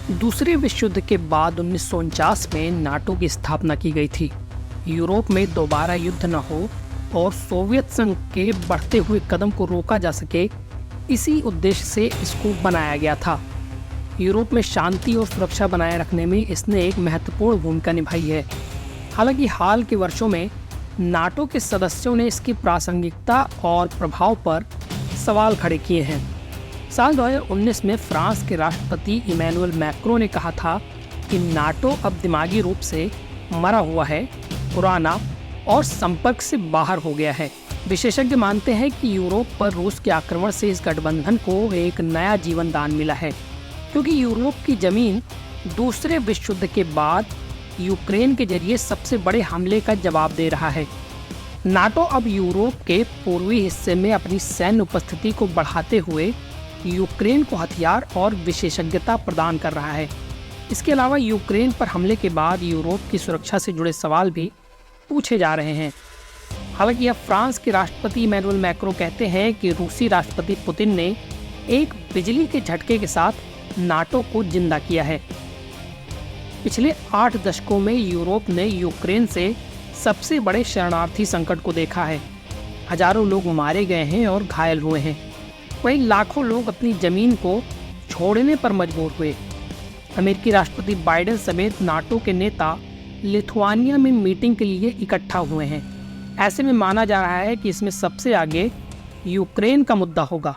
दूसरे विश्व युद्ध के बाद 1949 में नाटो की स्थापना की गई थी। यूरोप में दोबारा युद्ध न हो और सोवियत संघ के बढ़ते हुए कदम को रोका जा सके, इसी उद्देश्य से इसको बनाया गया था। यूरोप में शांति और सुरक्षा बनाए रखने में इसने एक महत्वपूर्ण भूमिका निभाई है। हालांकि हाल के वर्षों में नाटो के सदस्यों ने इसकी प्रासंगिकता और प्रभाव पर सवाल खड़े किए हैं। साल 2019 में फ्रांस के राष्ट्रपति इमैनुअल मैक्रों ने कहा था कि नाटो अब दिमागी रूप से मरा हुआ है, पुराना और संपर्क से बाहर हो गया है। विशेषज्ञ मानते हैं कि यूरोप पर रूस के आक्रमण से इस गठबंधन को एक नया जीवन दान मिला है, क्योंकि यूरोप की जमीन दूसरे विश्व युद्ध के बाद यूक्रेन के जरिए सबसे बड़े हमले का जवाब दे रहा है। नाटो अब यूरोप के पूर्वी हिस्से में अपनी सैन्य उपस्थिति को बढ़ाते हुए यूक्रेन को हथियार और विशेषज्ञता प्रदान कर रहा है। इसके अलावा यूक्रेन पर हमले के बाद यूरोप की सुरक्षा से जुड़े सवाल भी पूछे जा रहे हैं। हालांकि अब फ्रांस के राष्ट्रपति इमैनुअल मैक्रों कहते हैं कि रूसी राष्ट्रपति पुतिन ने एक बिजली के झटके के साथ नाटो को जिंदा किया है। पिछले 8 दशकों में यूरोप ने यूक्रेन से सबसे बड़े शरणार्थी संकट को देखा है। हजारों लोग मारे गए हैं और घायल हुए हैं। वहीं लाखों लोग अपनी जमीन को छोड़ने पर मजबूर हुए। अमेरिकी राष्ट्रपति बाइडेन समेत नाटो के नेता लिथुआनिया में मीटिंग के लिए इकट्ठा हुए हैं। ऐसे में माना जा रहा है कि इसमें सबसे आगे यूक्रेन का मुद्दा होगा।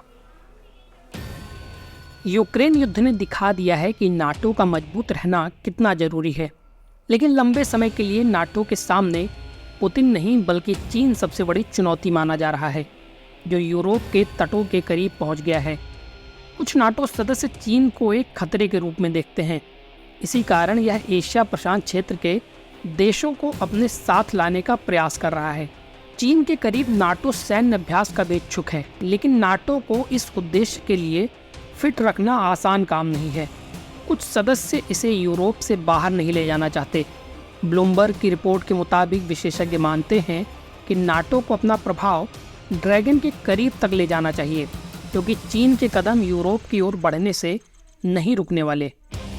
यूक्रेन युद्ध ने दिखा दिया है कि नाटो का मजबूत रहना कितना जरूरी है, लेकिन लंबे समय के लिए नाटो के सामने पुतिन नहीं बल्कि चीन सबसे बड़ी चुनौती माना जा रहा है, जो यूरोप के तटों के करीब पहुंच गया है। कुछ नाटो सदस्य चीन को एक खतरे के रूप में देखते हैं। इसी कारण यह एशिया प्रशांत क्षेत्र के देशों को अपने साथ लाने का प्रयास कर रहा है। चीन के करीब नाटो सैन्य अभ्यास का भी इच्छुक है, लेकिन नाटो को इस उद्देश्य के लिए फिट रखना आसान काम नहीं है। कुछ सदस्य इसे यूरोप से बाहर नहीं ले जाना चाहते। ब्लूमबर्ग की रिपोर्ट के मुताबिक विशेषज्ञ मानते हैं कि नाटो को अपना प्रभाव ड्रैगन के करीब तक ले जाना चाहिए, क्योंकि चीन के कदम यूरोप की ओर बढ़ने से नहीं रुकने वाले।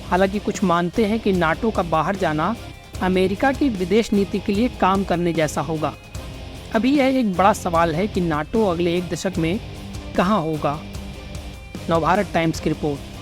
हालांकि कुछ मानते हैं कि नाटो का बाहर जाना अमेरिका की विदेश नीति के लिए काम करने जैसा होगा। अभी यह एक बड़ा सवाल है कि नाटो अगले 1 दशक में कहाँ होगा। नवभारत टाइम्स की रिपोर्ट।